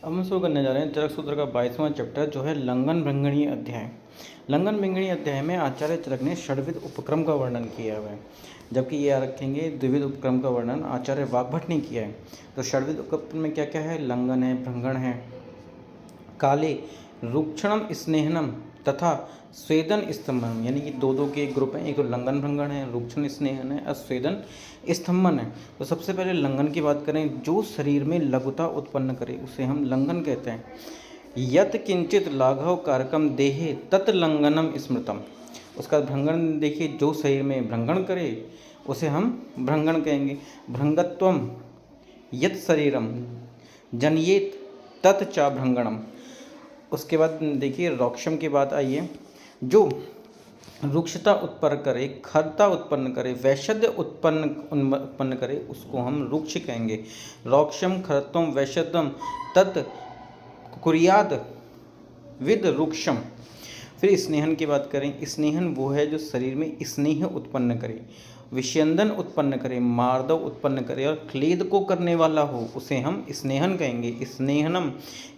अब हम शुरू करने जा रहे हैं चरक सूत्र का 22वां चैप्टर जो है लंघन भृंगणीय अध्याय। लंघन भृंगणीय अध्याय में आचार्य चरक ने षड्विध उपक्रम का वर्णन किया हुआ है, जबकि ये रखेंगे द्विविध उपक्रम का वर्णन आचार्य वाग्भट ने किया है। तो षड्विध उपक्रम में क्या क्या है? लंघन है, भृंगण है, काले, रुक्षणम स्नेहनम तथा स्वेदन स्तंभन, यानी कि दो के ग्रुप हैं। एक तो लंघन भृंगण है, रुक्षण स्नेहन है और स्वेदन स्तंभन है। तो सबसे पहले लंघन की बात करें, जो शरीर में लघुता उत्पन्न करे उसे हम लंघन कहते हैं। यत किंचित लाघव कारकम देहे तत् लंघनम स्मृतम। उसका भृंगण देखिए, जो शरीर में भृंगण करे उसे हम भृंगण कहेंगे। भृंगत्वम यत शरीरम जनियेत तत् चा भृंगणम। उसके बाद देखिए रोक्षम की बात आई है, जो रुक्षता उत्पन्न करे, खरता उत्पन्न करे, वैशद्य उत्पन्न करे उसको हम रुक्ष कहेंगे। रोक्षम खरत्वम वैशद्यम तत् कुर्याद विद रुक्षम। फिर स्नेहन की बात करें, स्नेहन वो है जो शरीर में स्नेह उत्पन्न करे, विषयंदन उत्पन्न करे, मार्दव उत्पन्न करे और क्लेद को करने वाला हो उसे हम स्नेहन कहेंगे। स्नेहनम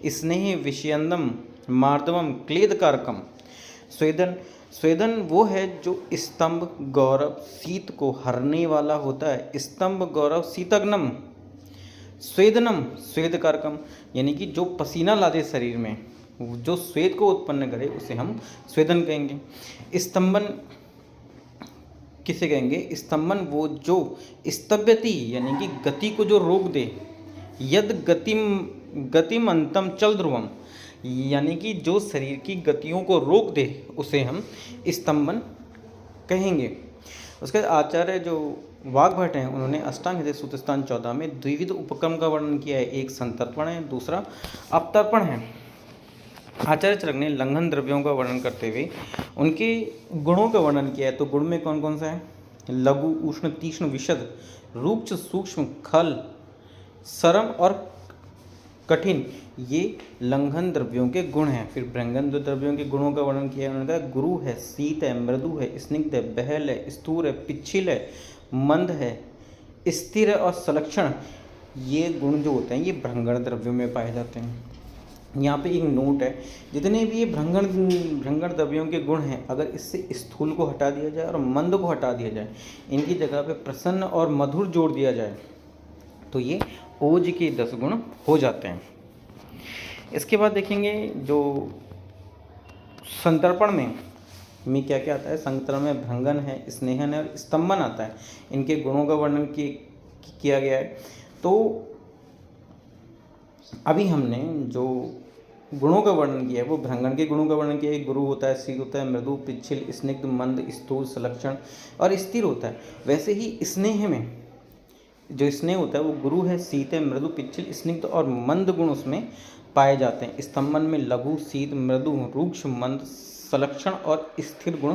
स्नेह विषयंदम मार्दवम क्लेद कारकम। स्वेदन स्वेदन वो है जो स्तंभ गौरव शीत को हरने वाला होता है। स्तंभ गौरव शीतग्नम स्वेदनम स्वेद कारकम, यानी कि जो पसीना ला दे शरीर में, जो स्वेद को उत्पन्न करे उसे हम स्वेदन कहेंगे। स्तंभन किसे कहेंगे? स्तंभन वो जो स्तव्यति यानी कि गति को जो रोक दे। यद गतिम अंतम चल ध्रुवम, यानी कि जो शरीर की गतियों को रोक दे उसे हम स्तंभन कहेंगे। उसके आचार्य जो वाग्भट हैं उन्होंने अष्टांग हृदय सूत्र स्थान 14 में द्विविध उपक्रम का वर्णन किया है। एक संतर्पण है, दूसरा अपतर्पण है। आचार्य चरक ने लंघन द्रव्यों का वर्णन करते हुए उनके गुणों का वर्णन किया है। तो गुण में कौन कौन सा है? लघु, उष्ण, तीक्ष्ण, विशद, रुक्ष, सूक्ष्म, खल, सरम और कठिन, ये लंघन द्रव्यों के गुण हैं। फिर भृंगन द्रव्यों के गुणों का वर्णन किया है। उन्होंने कहा गुरु है, शीत है, मृदु है, स्निग्ध है, बहल है, स्थूर है, पिच्छिल है, मंद है, स्थिर है और सलक्षण। ये गुण जो होते हैं ये भृंगण द्रव्यों में पाए जाते हैं। यहाँ पे एक नोट है, जितने भी ये भृंगण द्रव्यों के गुण हैं, अगर इससे स्थूल को हटा दिया जाए और मंद को हटा दिया जाए, इनकी जगह पे प्रसन्न और मधुर जोड़ दिया जाए तो ये ओज के 10 गुण हो जाते हैं। इसके बाद देखेंगे जो संतर्पण में क्या क्या आता है। संतर्पण में भृंगन है, स्नेहन है और स्तंभन आता है। इनके गुणों का वर्णन किया गया है। तो अभी हमने जो गुणों का वर्णन किया है वो भृंगन के गुणों का वर्णन किया है। गुरु होता है, शीत होता है, मृदु, पिच्छिल, स्निग्ध, मंद, स्थूल, सलक्षण और स्थिर होता है। वैसे ही स्नेह में जो स्नेह होता है वो गुरु है, शीत है, मृदु, पिच्छिल, स्निग्ध और मंद गुण उसमें पाए जाते हैं। स्तंभन में लघु, शीत, मृदु, रुक्ष, मंद, सलक्षण और स्थिर गुण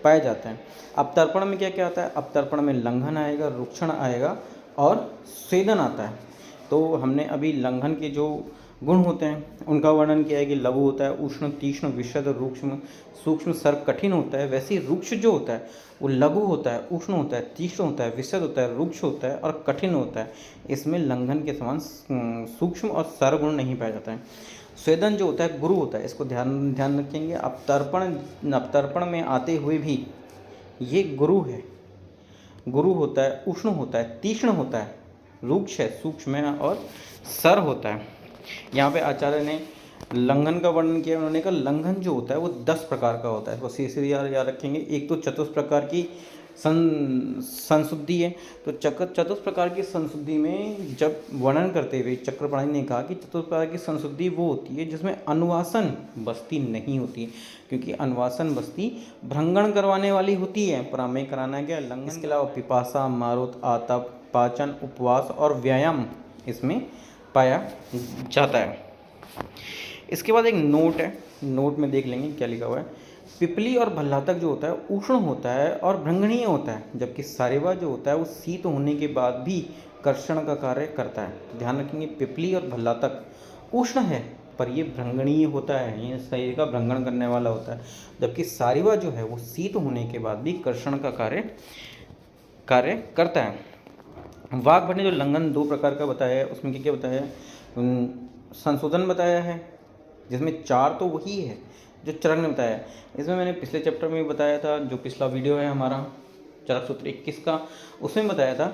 पाए जाते हैं। अपतर्पण में क्या क्या आता है? अपतर्पण में लंघन आएगा, रुक्षण आएगा और स्वेदन आता है। तो हमने अभी लंघन के जो गुण होते हैं उनका वर्णन किया है कि लघु होता है, उष्ण, तीक्ष्ण, विशद, रूक्ष्म, सूक्ष्म, सर्प, कठिन होता है। वैसे ही रुक्ष जो होता है वो लघु होता है, उष्ण होता है, तीक्ष्ण होता है, विशद होता है, रुक्ष होता है और कठिन होता है। इसमें लंघन के समान सूक्ष्म और सर गुण नहीं पाया जाता है। स्वेदन जो होता है गुरु होता है, इसको ध्यान रखेंगे। अपतर्पण में आते हुए भी ये गुरु है, गुरु होता है, उष्ण होता है, तीक्ष्ण होता है, रुक्ष है, सूक्ष्म है और सर होता है। यहाँ पे आचार्य ने लंघन का वर्णन किया। उन्होंने कहा लंघन जो होता है वो 10 प्रकार का होता है। बस इसे याद रखेंगे। एक तो चतुष्ट प्रकार की संशुद्धि है। तो चतुष्ट प्रकार की संशुद्धि में जब वर्णन करते हुए चक्रपाणि ने कहा कि चतुष्ट प्रकार की संशुद्धि वो होती है जिसमें अनुवासन बस्ती नहीं होती है, क्योंकि अनुवासन बस्ती भृंगण करवाने वाली होती है, प्रमेय कराना क्या लंघन। इसके अलावा पिपासा, मारुत, आतप, पाचन, उपवास और व्यायाम इसमें पाया जाता है। इसके बाद एक नोट है, नोट में देख लेंगे क्या लिखा हुआ है। पिपली और भल्लातक जो होता है उष्ण होता है और भृंगणीय होता है, जबकि सारेवा जो होता है वो शीत होने के बाद भी कर्षण का कार्य करता है। तो ध्यान रखेंगे, पिपली और भल्लातक उष्ण है पर ये भृंगणीय होता है, ये शरीर का भृंगण करने वाला होता है, जबकि सारेवा जो है वो शीत होने के बाद भी कर्षण का कार्य करता है। वाग्भट ने जो लंघन 2 प्रकार का बताया है उसमें क्या क्या बताया है? संशोधन बताया है, जिसमें 4 तो वही है जो चरक ने बताया है। इसमें मैंने पिछले चैप्टर में भी बताया था, जो पिछला वीडियो है हमारा चरक सूत्र 21 का, उसमें बताया था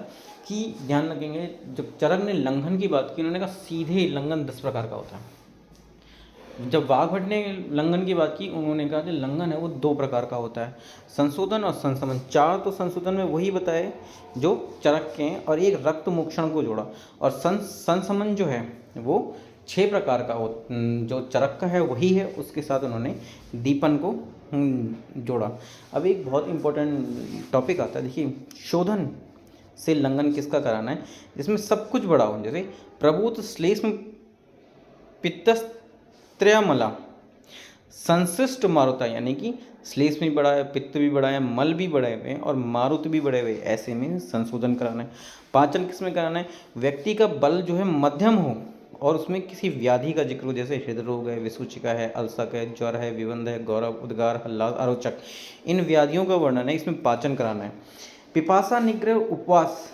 कि ध्यान रखेंगे, जब चरक ने लंघन की बात की, उन्होंने कहा सीधे लंघन 10 प्रकार का होता है। जब वाघभट्ट ने लंघन की बात की, उन्होंने कहा कि लंघन है वो 2 प्रकार का होता है, संशोधन और संसमन। 4 तो संशोधन में वही बताए जो चरक के हैं, और एक रक्त मोक्षण को जोड़ा, और संसमन जो है वो 6 प्रकार का हो, जो चरक का है वही है, उसके साथ उन्होंने दीपन को जोड़ा। अब एक बहुत इंपॉर्टेंट टॉपिक आता है, देखिए, शोधन से लंघन किसका कराना है, जिसमें सब कुछ बड़ा हो, जैसे प्रभूत श्लेष्म पित्तस्त्रयमला संशिष्ट मारुता, यानी कि श्लेष भी बड़ा है, पित्त भी बड़ा है, मल भी बड़े हुए हैं और मारुत भी बड़े हुए, ऐसे में संशोधन कराना है। पाचन किसमें कराना है, व्यक्ति का बल जो है मध्यम हो और उसमें किसी व्याधि का जिक्र हो, जैसे हृदय रोग है, विसूचिका है, अल्सक है, ज्वर है, विबंध है, गौरव, उद्गार, हल्लास, आरोचक, इन व्याधियों का वर्णन है, इसमें पाचन कराना है। पिपासा निग्रह उपवास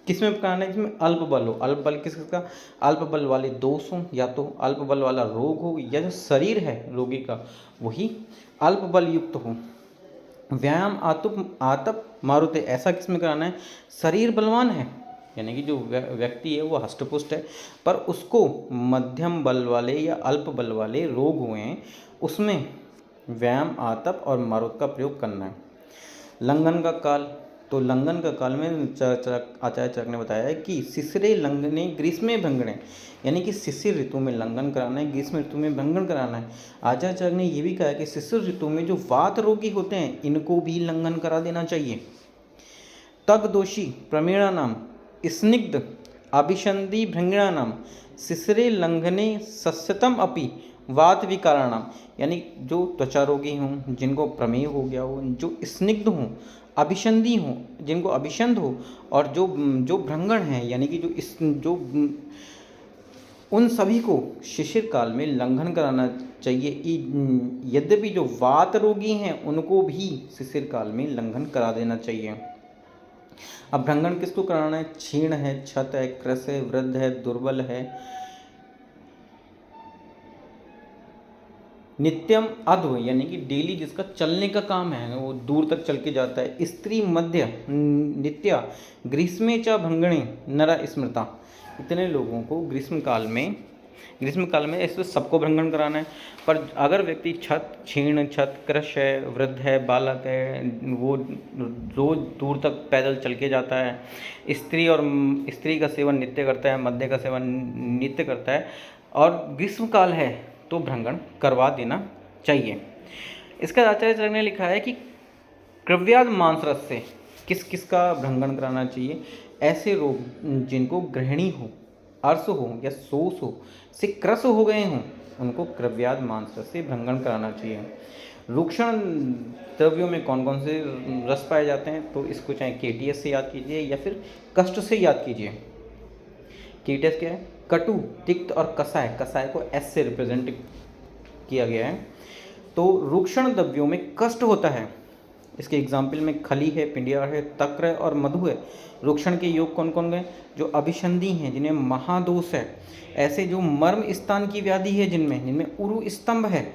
किसमें कराना है, जिसमें अल्प बल हो। अल्प बल किसका, अल्प बल वाले दोष हों, या तो अल्प बल वाला रोग हो, या जो शरीर है रोगी का वही अल्प बल युक्त हो। व्यायाम आतप मारुते, ऐसा किसमें कराना है, शरीर बलवान है, यानी कि जो व्यक्ति है वो हष्टपुष्ट है, पर उसको मध्यम बल वाले या अल्प बल वाले रोग हुए हैं, उसमें व्यायाम आतप और मारुत का प्रयोग करना है। लंघन का काल, तो लंघन का काल में आचार्य चरक ने बताया है कि शिशिरे लंघने ग्रीष्मे भंगणे, यानी कि शिशिर ऋतु में लंघन कराना है, ग्रीष्म ऋतु में भंगन कराना है। आचार्य चरक ने ये भी कहा है कि शिशिर ऋतु में जो वात रोगी होते हैं इनको भी लंघन करा देना चाहिए। तग दोषी प्रमीणा नाम स्निग्ध अभिसंधि भृंगिणा नाम शिशिरे लंघने सस्यतम अपि वात विकाराणाम, यानी जो त्वचा रोगी हों, जिनको प्रमेह हो गया हो, जो स्निग्ध हों, अभिसंधि हों, जिनको अभिसंध हो, और जो भृंगण हैं, यानी कि जो उन सभी को शिशिर काल में लंघन कराना चाहिए। यद्यपि जो वात रोगी हैं उनको भी शिशिर काल में लंघन करा देना चाहिए। अब भ्रंगण किसको कराना है, क्षीण है, छत है, क्रस है, वृद्ध है, दुर्बल है, नित्यम अध्व, यानी कि डेली जिसका चलने का काम है, वो दूर तक चल के जाता है। स्त्री मध्य नित्या ग्रीष्मे च भंगणे नरा स्मृता, इतने लोगों को ग्रीष्म काल में ऐसे सबको भ्रंगण कराना है। पर अगर व्यक्ति क्षीण छत, क्रश है, वृद्ध है, बालक है, वो रोज दूर तक पैदल चल के जाता है, स्त्री का सेवन नित्य करता है, मध्य का सेवन नित्य करता है, और ग्रीष्म काल है तो भ्रंगण करवा देना चाहिए। इसका आचार्य चरक ने लिखा है कि क्रव्याद मांसरस से किस का भ्रंगण कराना चाहिए, ऐसे रोग जिनको गृहिणी हो, अर्श हो या शोष हो से क्रस हो गए हों, उनको क्रव्याद मांसरस से भ्रंगण कराना चाहिए। रूक्षण द्रव्यों में कौन कौन से रस पाए जाते हैं, तो इसको चाहे केटीएस से याद कीजिए या फिर कष्ट से याद कीजिए। केटीएस क्या है, कटु, तिक्त और कसाय, कसाय को एस से रिप्रेजेंट किया गया है। तो रूक्षण द्रव्यों में कष्ट होता है, इसके एग्जाम्पल में खली है, पिंडिया है, तक्र है और मधु है। रूक्षण के योग कौन कौन गए, जो अभिसंधि हैं, जिन्हें महादोष है, ऐसे जो मर्म स्थान की व्याधि है, जिनमें उरु स्तंभ है,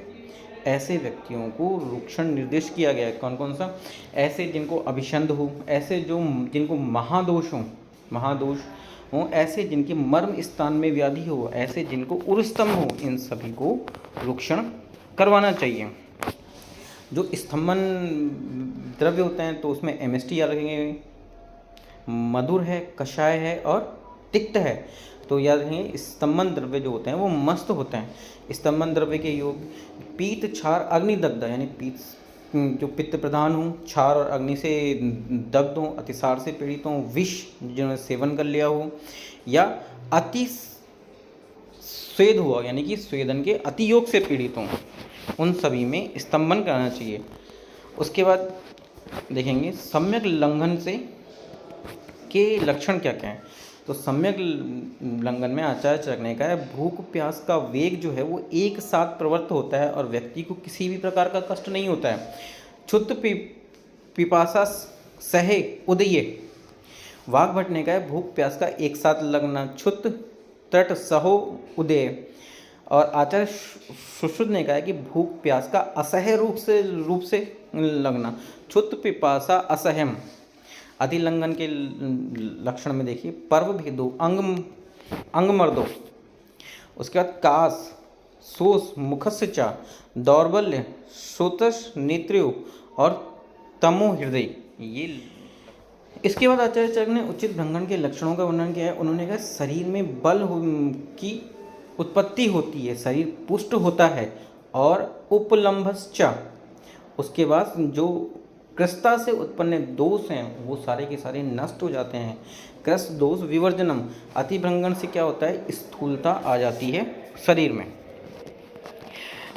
ऐसे व्यक्तियों को रूक्षण निर्देश किया गया है। कौन कौन सा, ऐसे जिनको अभिसंध हो, ऐसे जिनको महादोष हो, ऐसे जिनके मर्म स्थान में व्याधि हो, ऐसे जिनको उरुस्तंभ हो, इन सभी को रूक्षण करवाना चाहिए। जो स्तंभन द्रव्य होते हैं तो उसमें एमएसटी याद रखेंगे, मधुर है, कषाय है और तिक्त है। तो याद रखेंगे स्तंभन द्रव्य जो होते हैं वो मस्त होते हैं। स्तंभन द्रव्य के योग पीत, क्षार, अग्निदग्ध, यानी पीत जो पित्त प्रधान हो, क्षार और अग्नि से दग्ध हो, अतिसार से पीड़ित हो, विष जिन्होंने सेवन कर लिया हो, या अति स्वेद हुआ, यानी कि स्वेदन के अति योग से पीड़ित हों, उन सभी में स्तंभन कराना चाहिए। उसके बाद देखेंगे सम्यक लंघन से के लक्षण क्या क्या हैं। तो सम्यक लंघन में आचार्य चरक ने कहा है, भूख प्यास का वेग जो है वो एक साथ प्रवृत्त होता है और व्यक्ति को किसी भी प्रकार का कष्ट नहीं होता है। क्षुत पिपासा सहे उदये, वाघभट्ट ने कहा है भूख प्यास का एक साथ लगना, क्षुत तट सहो उदय, और आचार्य सुश्रुत ने कहा है कि भूख प्यास का असह्य रूप से लगना, क्षुत पिपासा असह्यम। अतिलंघन के लक्षण में देखिए, पर्व भेदो, अंग मर्दो, उसके बाद कास, शोष, मुखस्य चा, दौर्बल्य, श्रोतस नेत्रियो और तमो हृदय। ये इसके बाद आचार्य चरक ने उचित भ्रंगण के लक्षणों का वर्णन किया है। उन्होंने कहा शरीर में बल की उत्पत्ति होती है, शरीर पुष्ट होता है और उपलम्भश्च, उसके बाद जो कृष्णता से उत्पन्न दोष हैं वो सारे के सारे नष्ट हो जाते हैं। कृष्ण दोष विवर्जनम, अति भ्रंगण से क्या होता है, स्थूलता आ जाती है शरीर में।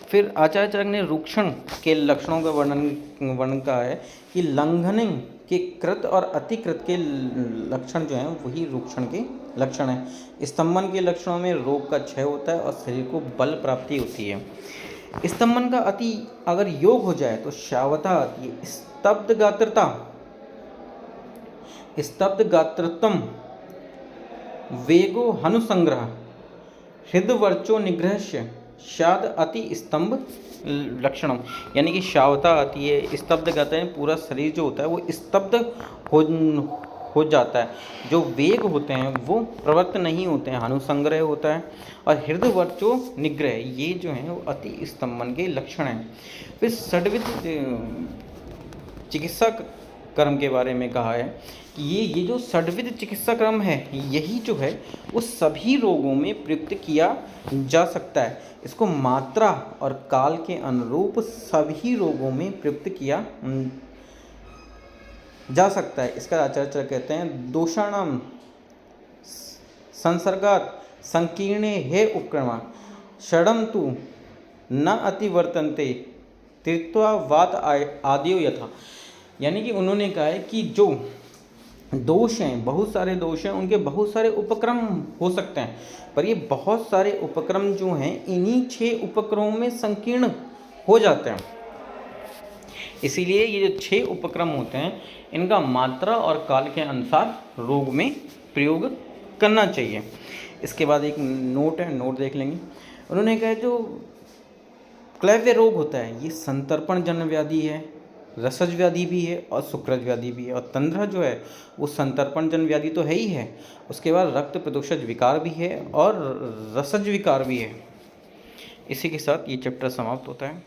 फिर आचार्य चरक ने रूक्षण के लक्षणों का वर्णन कहा है कि लंघन के कृत और अतिकृत के लक्षण जो हैं वही रूक्षण के लक्षण हैं। स्तंभन के लक्षणों में रोग का क्षय होता है और शरीर को बल प्राप्ति होती है। स्तंभन का अति अगर योग हो जाए तो शावता आती है, स्तब्ध गात्रत्वम, वेगो हनुसंग्रह, हृदवर्चो निग्रहस्य, शाद अति स्तंभ लक्षणम, यानी कि शावता आती है, स्तब्ध गाते हैं, पूरा शरीर जो होता है वो स्तब्ध हो जाता है, जो वेग होते हैं वो प्रवृत्त नहीं होते हैं, हनुसंग्रह होता है, और हृदवर्चो निग्रह, ये जो हैं वो अति स्तंभन के लक्षण हैं। फिर षड्विध चिकित्सा कर्म के बारे में कहा है कि ये जो षड्विध चिकित्सा क्रम है यही जो है वो सभी रोगों में प्रयुक्त किया जा सकता है। इसको मात्रा और काल के अनुरूप सभी रोगों में प्रयुक्त किया जा सकता है। इसका आचार्य चरक कहते हैं दोषाणाम संसर्गात संकीर्णे हे उपक्रमा षडम तु न अतिवर्तन्ते तीर्थवा वात आदियो यथा, यानी कि उन्होंने कहा है कि जो दोष हैं, बहुत सारे दोष हैं, उनके बहुत सारे उपक्रम हो सकते हैं, पर ये बहुत सारे उपक्रम जो हैं इन्हीं 6 उपक्रमों में संकीर्ण हो जाते हैं। इसीलिए ये जो 6 उपक्रम होते हैं इनका मात्रा और काल के अनुसार रोग में प्रयोग करना चाहिए। इसके बाद एक नोट है, नोट देख लेंगे। उन्होंने कहा जो क्लैव्य रोग होता है ये संतर्पण जन्य व्याधि है, रसज व्याधि भी है और सुक्रज व्याधि भी है, और तंद्रा जो है वो संतर्पण जन व्याधि तो है ही है, उसके बाद रक्त प्रदोषज विकार भी है और रसज विकार भी है। इसी के साथ ये चैप्टर समाप्त होता है।